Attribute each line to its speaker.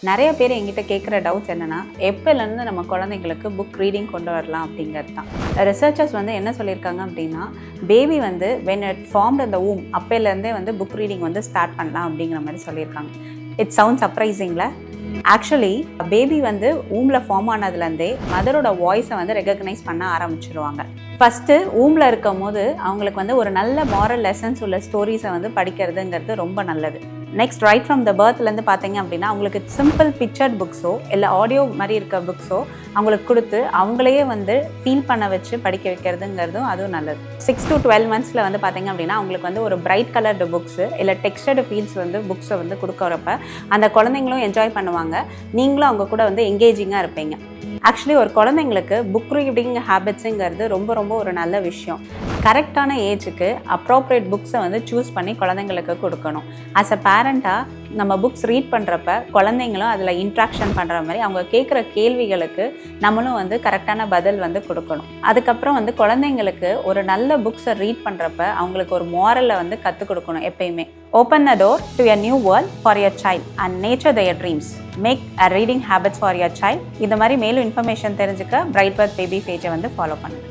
Speaker 1: நிறைய பேர் எங்கிட்ட கேட்குற டவுட்ஸ் என்னென்னா எப்போலேருந்து நம்ம குழந்தைங்களுக்கு புக் ரீடிங் கொண்டு வரலாம் அப்படிங்கிறது தான். ரிசர்ச்சர்ஸ் வந்து என்ன சொல்லியிருக்காங்க அப்படின்னா, பேபி வந்து வென் இட் ஃபார்ம்ட் அந்த womb அப்போலேருந்தே வந்து புக் ரீடிங் வந்து ஸ்டார்ட் பண்ணலாம் அப்படிங்கிற மாதிரி சொல்லியிருக்காங்க. இட் சவுண்ட் சர்ப்ரைசிங்ல. ஆக்சுவலி பேபி வந்து ஊமில் ஃபார்ம் ஆனதுலேருந்தே மதரோட வாய்ஸை வந்து ரெகக்னைஸ் பண்ண ஆரம்பிச்சிருவாங்க. ஃபஸ்ட்டு ஊமில் இருக்கும் போது அவங்களுக்கு வந்து ஒரு நல்ல மாரல் லெசன்ஸ் உள்ள ஸ்டோரிஸை வந்து படிக்கிறதுங்கிறது ரொம்ப நல்லது. நெக்ஸ்ட் ரைட் ஃப்ரம் த பர்த்லேருந்து பார்த்தீங்க அப்படின்னா அவங்களுக்கு சிம்பிள் பிக்சர்ட் புக்ஸோ இல்லை ஆடியோ மாதிரி இருக்க புக்ஸோ அவங்களுக்கு கொடுத்து அவங்களையே வந்து ஃபீல் பண்ண வச்சு படிக்க வைக்கிறதுங்கிறதும் அதுவும் நல்லது. 6 to 12 months வந்து பார்த்தீங்க அப்படின்னா அவங்களுக்கு வந்து ஒரு பிரைட் கலர்டு புக்ஸு இல்லை டெக்ஸ்டர்டு ஃபீல்ஸ் வந்து புக்ஸை வந்து கொடுக்குறப்ப அந்த குழந்தைங்களும் என்ஜாய் பண்ணுவாங்க, நீங்களும் அவங்க கூட வந்து எங்கேஜிங்காக இருப்பீங்க. ஆக்சுவலி ஒரு குழந்தைங்களுக்கு புக் ரீடிங் ஹேபிட்ஸுங்கிறது ரொம்ப ரொம்ப ஒரு நல்ல விஷயம். கரெக்டான ஏஜுக்கு அப்ரோப்ரியேட் புக்ஸை வந்து சூஸ் பண்ணி குழந்தைங்களுக்கு கொடுக்கணும். ஆஸ் அ பேரண்ட்டாக நம்ம புக்ஸ் ரீட் பண்ணுறப்ப குழந்தைங்களும் அதில் இன்ட்ராக்ஷன் பண்ணுற மாதிரி அவங்க கேட்குற கேள்விகளுக்கு நம்மளும் வந்து கரெக்டான பதில் வந்து கொடுக்கணும். அதுக்கப்புறம் வந்து குழந்தைங்களுக்கு ஒரு நல்ல புக்ஸை ரீட் பண்ணுறப்ப அவங்களுக்கு ஒரு மாரலை வந்து கற்றுக் கொடுக்கணும். எப்பயுமே open the door to a new world for your child and nurture their dreams. Make a reading habits for your child. இந்த மாதிரி மேலும் இன்ஃபர்மேஷன் தெரிஞ்சுக்க பிரைட் பர்த் பேபி பேஜை வந்து ஃபாலோ பண்ணுங்க.